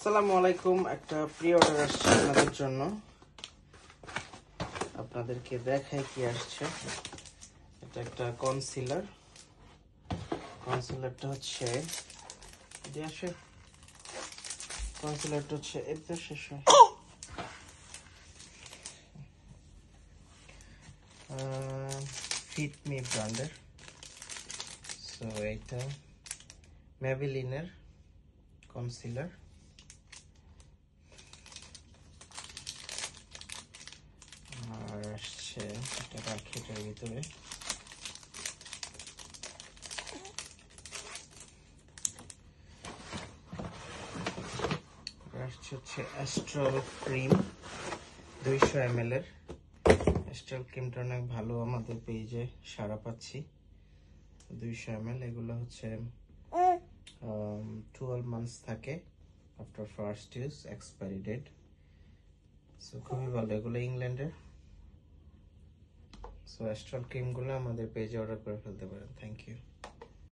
আসসালামু আলাইকুম। একটা প্রি অর্ডার আসছে আপনাদের জন্য, আপনাদেরকে দেখাই কি আসছে। এটা একটা কনসিলারটা হচ্ছে এটা শেষ হয় ফিট মি ব্র্যান্ডের। সো এইটা ম্যাবেলিনের কনসিলার। আর আসছে এটা রাখি এটার ভিতরে। আসছে হচ্ছে অ্যাস্ট্রাল ক্রিম 200 ml এর। অ্যাস্ট্রাল ক্রিমটা অনেক ভালো, আমাদের পেজে সাড়া পাচ্ছি। 200 ml, এগুলো হচ্ছে 12 months থাকে after first use, expiry date. So খুবই ভালো, এগুলো ইংল্যান্ডের। সো অ্যাস্ট্রাল ক্রিমগুলো আমাদের পেজে অর্ডার করে ফেলতে পারেন। Thank you.